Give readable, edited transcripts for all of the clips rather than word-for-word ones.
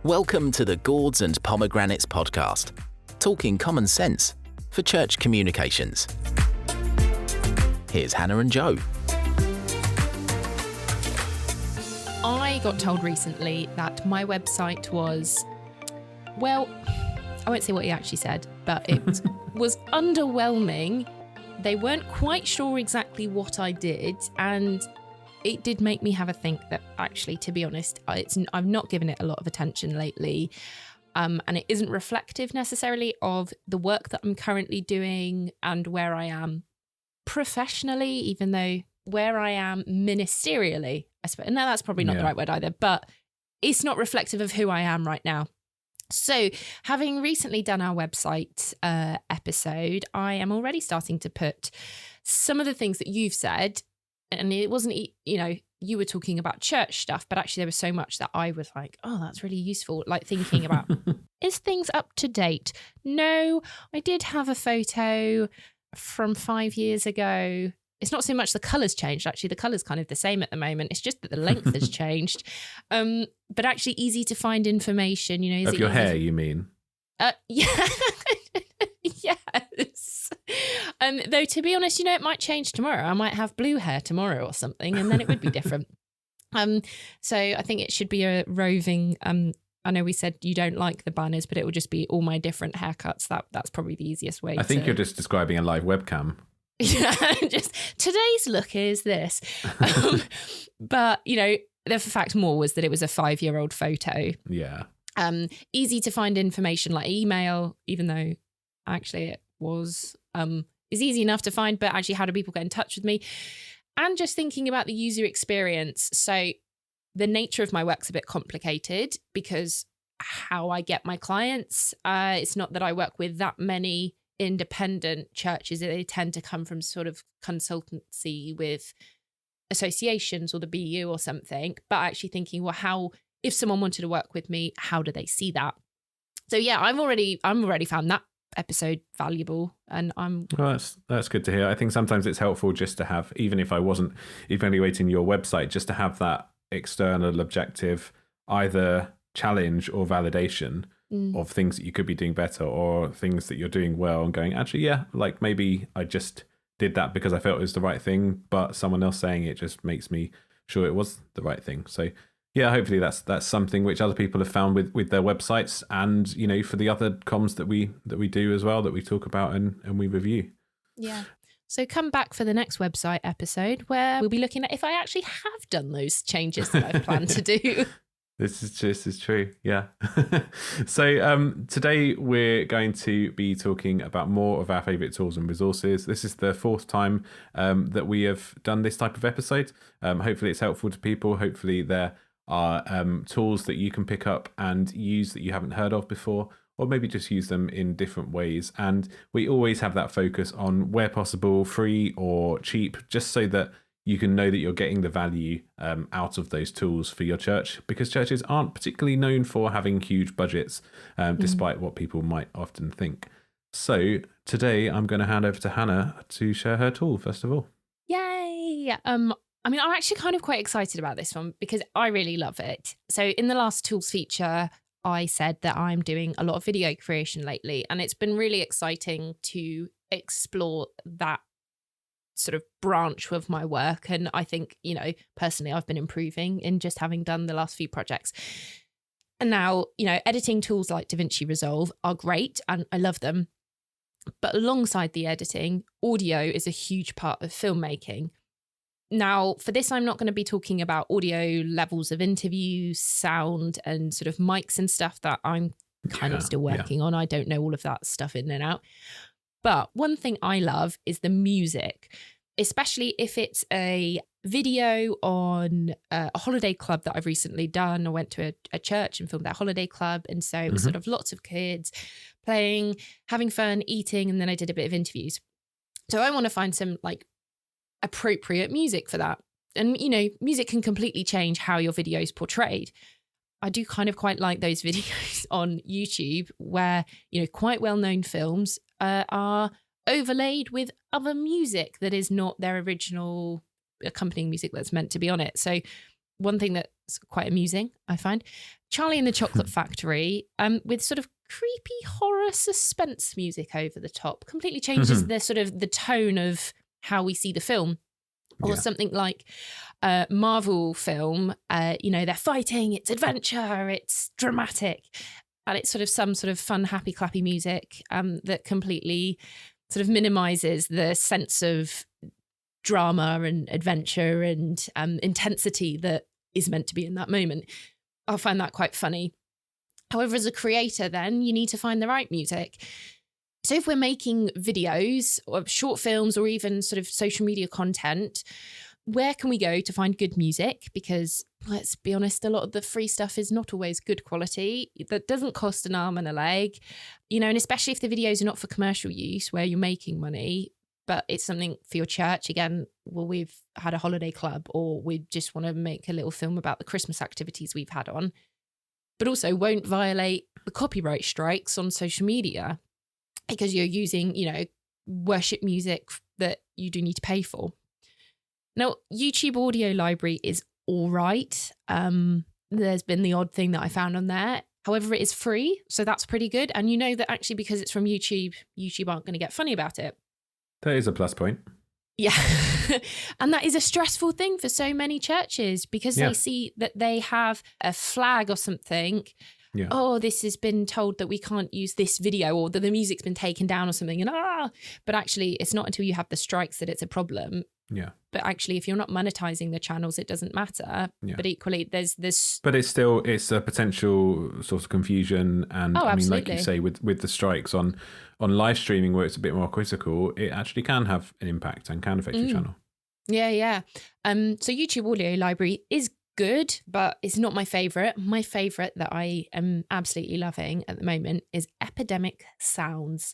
Welcome to the Gourds and Pomegranates podcast, talking common sense for church communications. Here's Hannah and Joe. I got told recently that my website was, well, I won't say what he actually said, but it was underwhelming. They weren't quite sure exactly what I did, and it did make me have a think that actually, to be honest, I've not given it a lot of attention lately, and it isn't reflective necessarily of the work that I'm currently doing and where I am professionally, even though where I am ministerially, I suppose. No, that's probably not the right word either, but it's not reflective of who I am right now. So having recently done our website episode, I am already starting to put some of the things that you've said, and it wasn't, you were talking about church stuff, but actually there was so much that I was like, oh, that's really useful. Like thinking about, is things up to date? No, I did have a photo from 5 years ago. It's not so much the colours changed. Actually, the colour's kind of the same at the moment. It's just that the length has changed. But actually easy to find information, Is of your hair, you mean? Yeah. Yes. Though, to be honest, it might change tomorrow. I might have blue hair tomorrow or something, and then it would be different. So I think it should be a roving... I know we said you don't like the banners, but it will just be all my different haircuts. That's probably the easiest way. I think you're just describing a live webcam. Yeah, just today's look is this. But, the fact more was that it was a 5-year-old photo. Yeah. Easy to find information like email, even though actually it was, is easy enough to find, but actually how do people get in touch with me? And just thinking about the user experience. So the nature of my work's a bit complicated because how I get my clients, it's not that I work with that many independent churches. They tend to come from sort of consultancy with associations or the BU or something, but actually thinking, well, how, if someone wanted to work with me, how do they see that? So yeah, I'm already found that episode valuable, and well, that's good to hear. I think sometimes it's helpful just to have, even if I wasn't evaluating your website, just to have that external objective, either challenge or validation of things that you could be doing better or things that you're doing well, and going, actually, yeah, like maybe I just did that because I felt it was the right thing, but someone else saying it just makes me sure it was the right thing. So yeah, hopefully that's something which other people have found with their websites, and for the other comms that we do as well, that we talk about and we review. Yeah. So come back for the next website episode where we'll be looking at if I actually have done those changes that I've planned to do. This is true, yeah. So today we're going to be talking about more of our favourite tools and resources. This is the 4th time that we have done this type of episode. Hopefully it's helpful to people. Hopefully there are tools that you can pick up and use that you haven't heard of before, or maybe just use them in different ways. And we always have that focus on, where possible, free or cheap, just so that you can know that you're getting the value out of those tools for your church, because churches aren't particularly known for having huge budgets, despite what people might often think. So today I'm going to hand over to Hannah to share her tool first of all. Yay! I'm actually kind of quite excited about this one because I really love it. So in the last tools feature, I said that I'm doing a lot of video creation lately, and it's been really exciting to explore that sort of branch of my work. And I think, personally, I've been improving in just having done the last few projects. And now, editing tools like DaVinci Resolve are great and I love them. But alongside the editing, audio is a huge part of filmmaking. Now, for this, I'm not going to be talking about audio levels of interviews, sound, and sort of mics and stuff that I'm kind of still working on. I don't know all of that stuff in and out. But one thing I love is the music, especially if it's a video on a holiday club that I've recently done. I went to a church and filmed that holiday club. And so it was sort of lots of kids playing, having fun, eating, and then I did a bit of interviews. So I want to find some appropriate music for that. And, music can completely change how your video is portrayed. I do kind of quite like those videos on YouTube where, quite well-known films are overlaid with other music that is not their original accompanying music that's meant to be on it. So one thing that's quite amusing, I find, Charlie and the Chocolate Factory, with sort of creepy horror suspense music over the top, completely changes the sort of the tone of how we see the film. Or something like a Marvel film, they're fighting, it's adventure, it's dramatic, and it's sort of some sort of fun, happy, clappy music that completely sort of minimizes the sense of drama and adventure and intensity that is meant to be in that moment. I find that quite funny. However, as a creator, then you need to find the right music. So if we're making videos or short films or even sort of social media content, where can we go to find good music? Because let's be honest, a lot of the free stuff is not always good quality. That doesn't cost an arm and a leg, and especially if the videos are not for commercial use where you're making money, but it's something for your church. Again, well, we've had a holiday club, or we just want to make a little film about the Christmas activities we've had on, but also won't violate the copyright strikes on social media, because you're using, worship music that you do need to pay for. Now, YouTube Audio Library is all right. There's been the odd thing that I found on there. However, it is free, so that's pretty good. And you know that actually because it's from YouTube, YouTube aren't going to get funny about it. That is a plus point. Yeah. And that is a stressful thing for so many churches, because they see that they have a flag or something. Yeah. Oh, this has been told that we can't use this video, or that the music's been taken down or something. And but actually it's not until you have the strikes that it's a problem. Yeah. But actually, if you're not monetizing the channels, it doesn't matter. Yeah. But equally, there's this. But it's a potential source of confusion. And I mean, like you say, with the strikes on live streaming where it's a bit more critical, it actually can have an impact and can affect your channel. Yeah. So YouTube Audio Library is good, but it's not my favorite. My favorite that I am absolutely loving at the moment is Epidemic Sounds.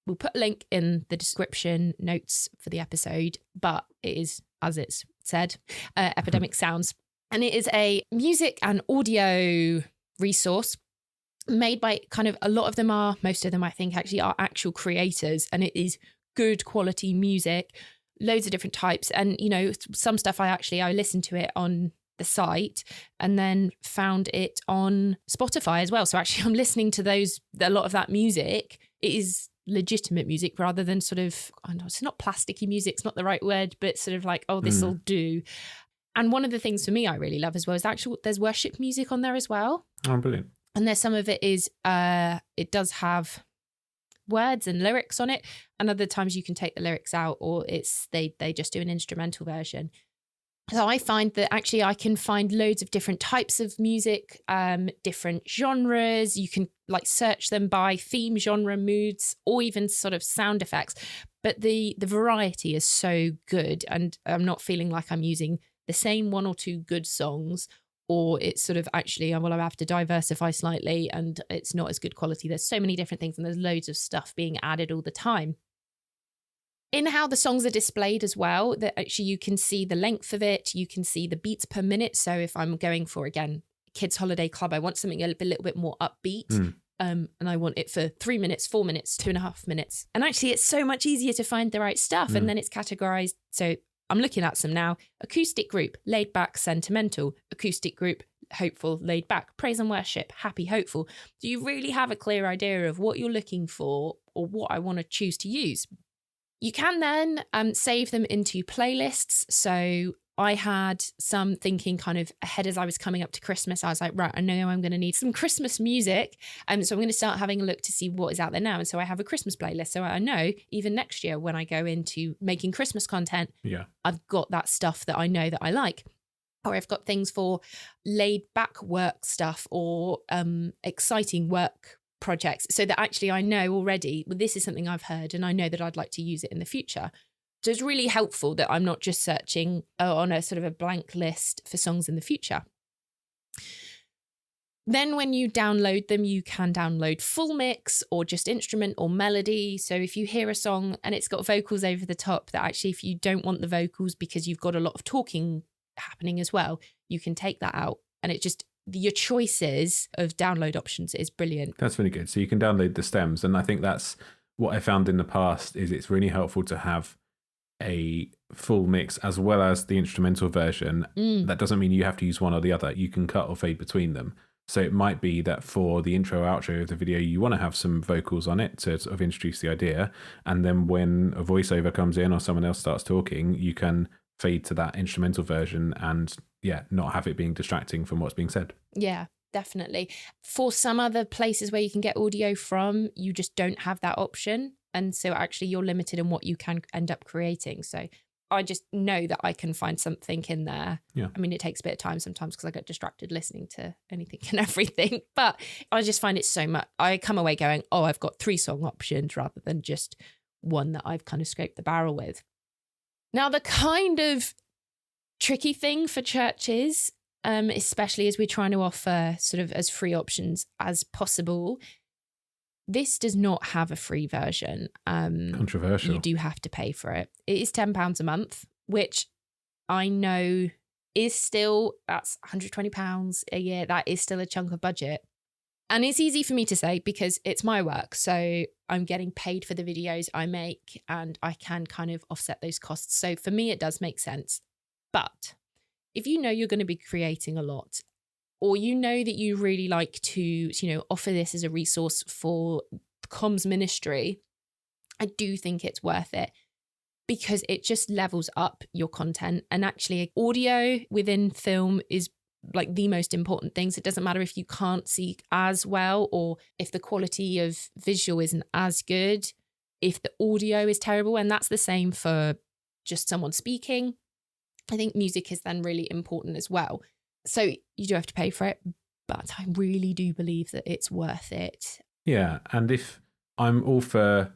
We'll put a link in the description notes for the episode, but it is, as it's said, Epidemic Sounds. And it is a music and audio resource made by most of them I think actually are actual creators, and it is good quality music, loads of different types. And, some stuff I listened to it on the site and then found it on Spotify as well. So actually I'm listening to a lot of that music. It is legitimate music rather than sort of, it's not plasticky music, it's not the right word, but sort of like, this will do. And one of the things for me I really love as well is there's worship music on there as well. Oh, brilliant. And there's some of it is, it does have words and lyrics on it. And other times you can take the lyrics out, or they just do an instrumental version. So I find that actually I can find loads of different types of music, different genres. You can search them by theme, genre, moods, or even sort of sound effects. But the variety is so good, and I'm not feeling like I'm using the same one or two good songs, or it's sort of actually, I have to diversify slightly and it's not as good quality. There's so many different things and there's loads of stuff being added all the time. In how the songs are displayed as well, that actually you can see the length of it, you can see the beats per minute. So if I'm going for, again, Kids Holiday Club, I want something a little bit more upbeat. And I want it for 3 minutes, 4 minutes, 2.5 minutes. And actually it's so much easier to find the right stuff. And then it's categorized. So I'm looking at some now. Acoustic group, laid back, sentimental. Acoustic group, hopeful, laid back. Praise and worship, happy, hopeful. Do you really have a clear idea of what you're looking for or what I want to choose to use? You can then save them into playlists. So I had some thinking kind of ahead as I was coming up to Christmas. I was like, right, I know I'm going to need some Christmas music. So I'm going to start having a look to see what is out there now. And so I have a Christmas playlist. So I know even next year when I go into making Christmas content, I've got that stuff that I know that I like. Or I've got things for laid back work stuff or exciting work projects, so that actually I know already, well, this is something I've heard and I know that I'd like to use it in the future. So it's really helpful that I'm not just searching on a sort of a blank list for songs in the future. Then when you download them, you can download full mix or just instrument or melody. So if you hear a song and it's got vocals over the top, that actually if you don't want the vocals because you've got a lot of talking happening as well, you can take that out. And it just, your choices of download options is brilliant. That's really good. So you can download the stems. And I think that's what I found in the past is it's really helpful to have a full mix as well as the instrumental version, that doesn't mean you have to use one or the other. You can cut or fade between them. So it might be that for the intro outro of the video, you want to have some vocals on it to sort of introduce the idea. And then when a voiceover comes in or someone else starts talking, you can fade to that instrumental version and not have it being distracting from what's being said. Yeah, definitely. For some other places where you can get audio from, you just don't have that option. And so actually you're limited in what you can end up creating. So I just know that I can find something in there. Yeah. I mean, it takes a bit of time sometimes because I get distracted listening to anything and everything, but I just find it so much. I come away going, oh, I've got 3 song options rather than just one that I've kind of scraped the barrel with. Now, the kind of tricky thing for churches, especially as we're trying to offer sort of as free options as possible, this does not have a free version. Controversial. You do have to pay for it. It is £10 a month, which I know is still, that's £120 a year. That is still a chunk of budget. And it's easy for me to say because it's my work. So I'm getting paid for the videos I make and I can kind of offset those costs. So for me, it does make sense. But if you know you're going to be creating a lot, or you know that you really like to, offer this as a resource for comms ministry, I do think it's worth it because it just levels up your content. And actually, audio within film is like the most important things. It doesn't matter if you can't see as well or if the quality of visual isn't as good, if the audio is terrible. And that's the same for just someone speaking. I think music is then really important as well. So you do have to pay for it, but I really do believe that it's worth it. Yeah, and if I'm all for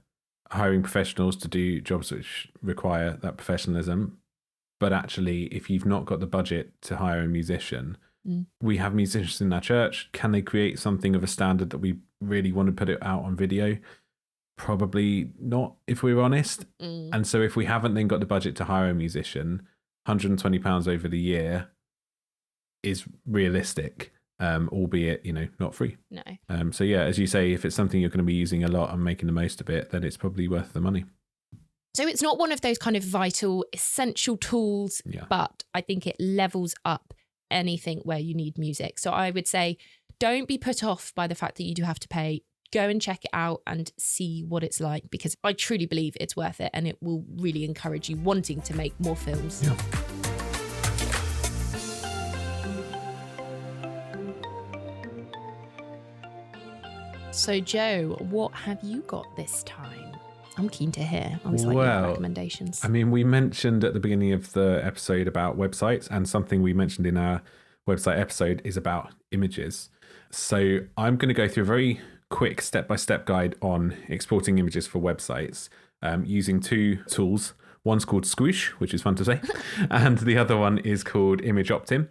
hiring professionals to do jobs which require that professionalism, but actually if you've not got the budget to hire a musician, we have musicians in our church. Can they create something of a standard that we really want to put it out on video? Probably not, if we're honest. And so if we haven't then got the budget to hire a musician, £120 over the year is realistic, albeit, not free. No. So yeah, as you say, if it's something you're going to be using a lot and making the most of it, then it's probably worth the money. So it's not one of those kind of vital, essential tools, but I think it levels up anything where you need music. So I would say, don't be put off by the fact that you do have to pay. Go and check it out and see what it's like, because I truly believe it's worth it and it will really encourage you wanting to make more films. Yeah. So, Joe, what have you got this time? I'm keen to hear. I always like your recommendations. I mean, we mentioned at the beginning of the episode about websites, and something we mentioned in our website episode is about images. So I'm going to go through a very quick step-by-step guide on exporting images for websites using 2 tools. One's called Squoosh, which is fun to say, and the other one is called ImageOptim.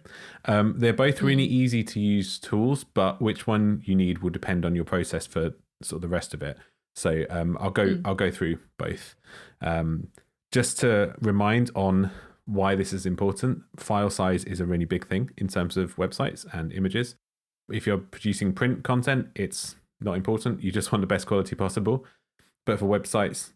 They're both really easy to use tools, but which one you need will depend on your process for sort of the rest of it. So I'll go through both. Just to remind on why this is important, file size is a really big thing in terms of websites and images. If you're producing print content, it's not important. You just want the best quality possible. But for websites,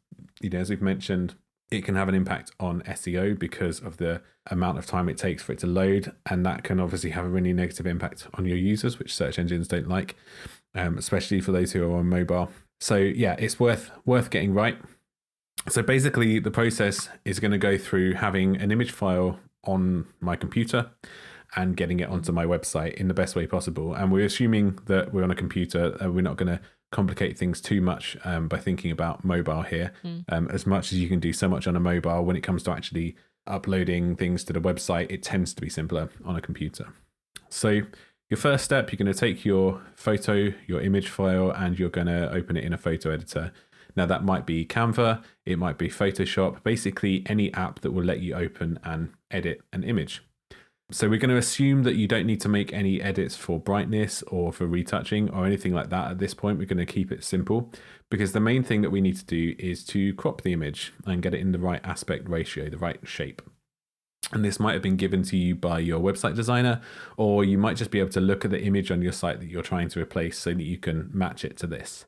as we've mentioned, it can have an impact on SEO because of the amount of time it takes for it to load. And that can obviously have a really negative impact on your users, which search engines don't like, especially for those who are on mobile. So yeah, it's worth getting right. So basically the process is going to go through having an image file on my computer and getting it onto my website in the best way possible. And we're assuming that we're on a computer. We're not going to complicate things too much by thinking about mobile here. As much as you can do so much on a mobile, when it comes to actually uploading things to the website, it tends to be simpler on a computer. So your first step, you're going to take your photo, your image file, and you're going to open it in a photo editor. Now that might be Canva, it might be Photoshop, basically any app that will let you open and edit an image. So we're going to assume that you don't need to make any edits for brightness or for retouching or anything like that at this point. We're going to keep it simple because the main thing that we need to do is to crop the image and get it in the right aspect ratio, the right shape. And this might have been given to you by your website designer, or you might just be able to look at the image on your site that you're trying to replace so that you can match it to this.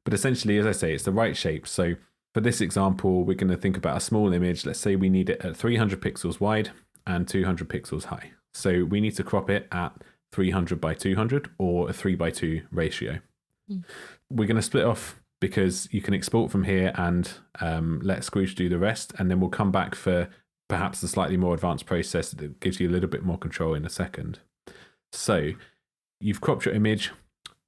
But essentially, as I say, it's the right shape. So For this example, we're going to think about a small image. Let's say we need it at 300 pixels wide and 200 pixels high. So we need to crop it at 300 by 200 or a 3:2 ratio. We're going to split off because you can export from here and let Squoosh do the rest. And then we'll come back for perhaps a slightly more advanced process that gives you a little bit more control in a second. So you've cropped your image.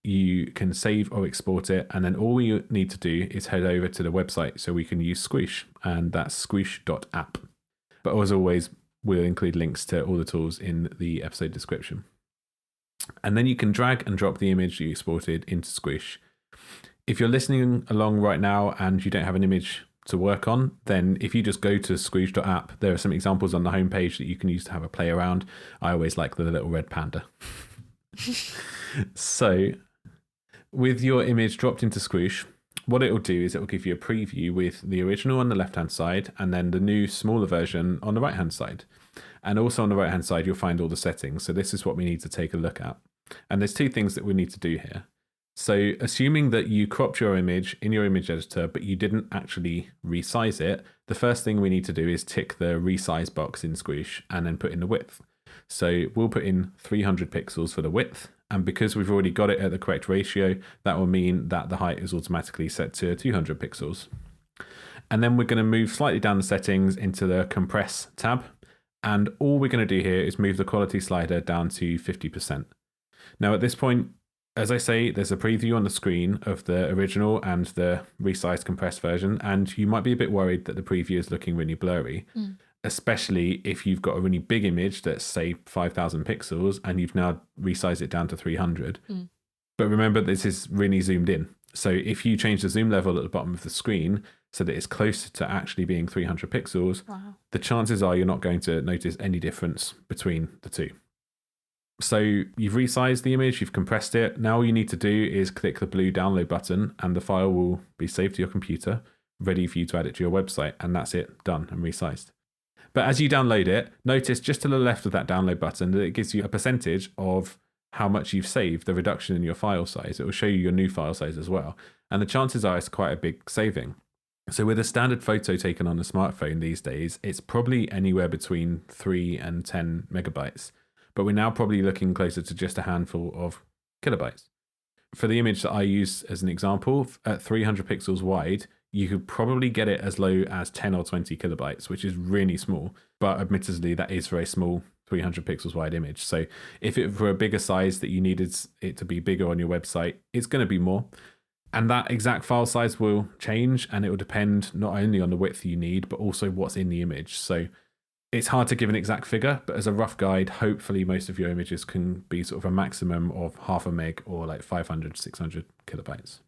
You can save or export it, and then all you need to do is head over to the website so we can use Squoosh, and that's squoosh.app. But as always, we'll include links to all the tools in the episode description. And then you can drag and drop the image you exported into Squoosh. If you're listening along right now and you don't have an image to work on, then if you just go to squoosh.app, there are some examples on the homepage that you can use to have a play around. I always like the little red panda. So with your image dropped into Squoosh, what it will do is it will give you a preview with the original on the left-hand side and then the new smaller version on the right-hand side. And also on the right-hand side, you'll find all the settings. So this is what we need to take a look at. And there's two things that we need to do here. So assuming that you cropped your image in your image editor, but you didn't actually resize it, the first thing we need to do is tick the resize box in Squoosh and then put in the width. So we'll put in 300 pixels for the width. And because we've already got it at the correct ratio, that will mean that the height is automatically set to 200 pixels. And then we're going to move slightly down the settings into the compress tab. And all we're going to do here is move the quality slider down to 50%. Now at this point, as I say, there's a preview on the screen of the original and the resized compressed version. And you might be a bit worried that the preview is looking really blurry. Especially if you've got a really big image that's, say, 5,000 pixels and you've now resized it down to 300. But remember, this is really zoomed in. So if you change the zoom level at the bottom of the screen so that it's closer to actually being 300 pixels, the chances are you're not going to notice any difference between the two. So you've resized the image, you've compressed it. Now all you need to do is click the blue download button and the file will be saved to your computer, ready for you to add it to your website. And that's it, done and resized. But as you download it, notice just to the left of that download button that it gives you a percentage of how much you've saved, the reduction in your file size. It will show you your new file size as well. And the chances are it's quite a big saving. So with a standard photo taken on a smartphone these days, it's probably anywhere between 3 and 10 megabytes. But we're now probably looking closer to just a handful of kilobytes. For the image that I use as an example, at 300 pixels wide, you could probably get it as low as 10 or 20 kilobytes, which is really small. But admittedly, that is very small, 300 pixels wide image. So if it were a bigger size that you needed it to be bigger on your website, it's going to be more. And that exact file size will change, and it will depend not only on the width you need, but also what's in the image. So it's hard to give an exact figure, but as a rough guide, hopefully most of your images can be sort of a maximum of half a meg or like 500, 600 kilobytes.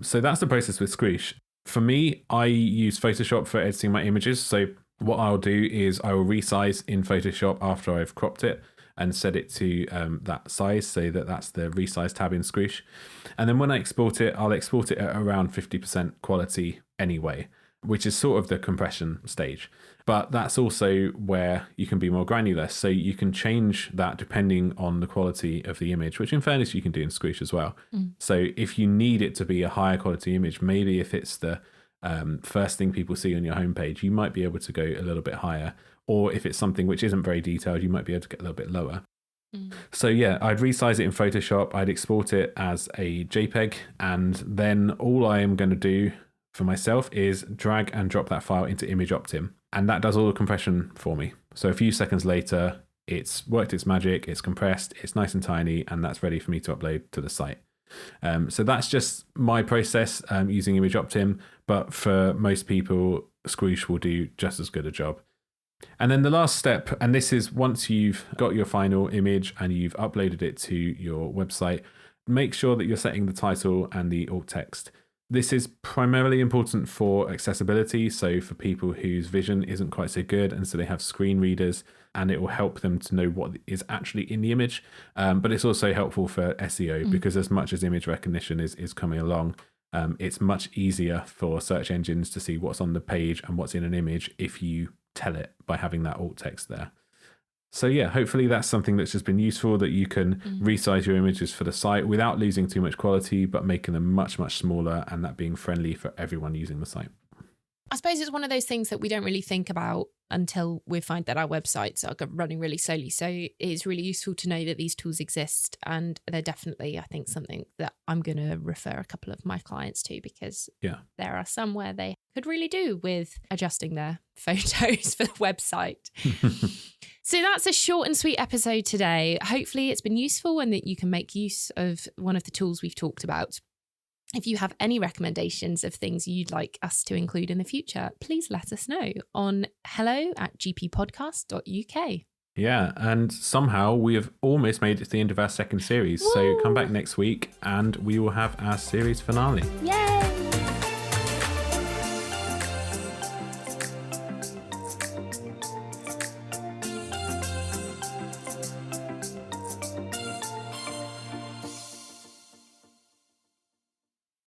So that's the process with Squoosh. For me, I use Photoshop for editing my images. So what I'll do is I will resize in Photoshop after I've cropped it and set it to that size, so that's the resize tab in Squoosh. And then when I export it, I'll export it at around 50% quality anyway, which is sort of the compression stage. But that's also where you can be more granular. So you can change that depending on the quality of the image, which in fairness, you can do in Squoosh as well. So if you need it to be a higher quality image, maybe if it's the first thing people see on your homepage, you might be able to go a little bit higher. Or if it's something which isn't very detailed, you might be able to get a little bit lower. So yeah, I'd resize it in Photoshop. I'd export it as a JPEG. And then all I am going to do for myself is drag and drop that file into ImageOptim. And that does all the compression for me. So a few seconds later, it's worked its magic, it's compressed, it's nice and tiny, and that's ready for me to upload to the site. So that's just my process using ImageOptim. But for most people, Squoosh will do just as good a job. And then the last step, and this is once you've got your final image and you've uploaded it to your website, make sure that you're setting the title and the alt text. This is primarily important for accessibility, so for people whose vision isn't quite so good and so they have screen readers, and it will help them to know what is actually in the image. But it's also helpful for SEO because as much as image recognition is coming along, it's much easier for search engines to see what's on the page and what's in an image if you tell it by having that alt text there. So yeah, hopefully that's something that's just been useful, that you can resize your images for the site without losing too much quality, but making them much, much smaller, and that being friendly for everyone using the site. I suppose it's one of those things that we don't really think about until we find that our websites are running really slowly. So it's really useful to know that these tools exist, and they're definitely, I think, something that I'm going to refer a couple of my clients to, because there are some where they could really do with adjusting their photos for the website. So that's a short and sweet episode today. Hopefully it's been useful and that you can make use of one of the tools we've talked about. If you have any recommendations of things you'd like us to include in the future, please let us know on hello@gppodcast.uk. Yeah, and somehow we have almost made it to the end of our second series. Woo! So come back next week and we will have our series finale. Yay!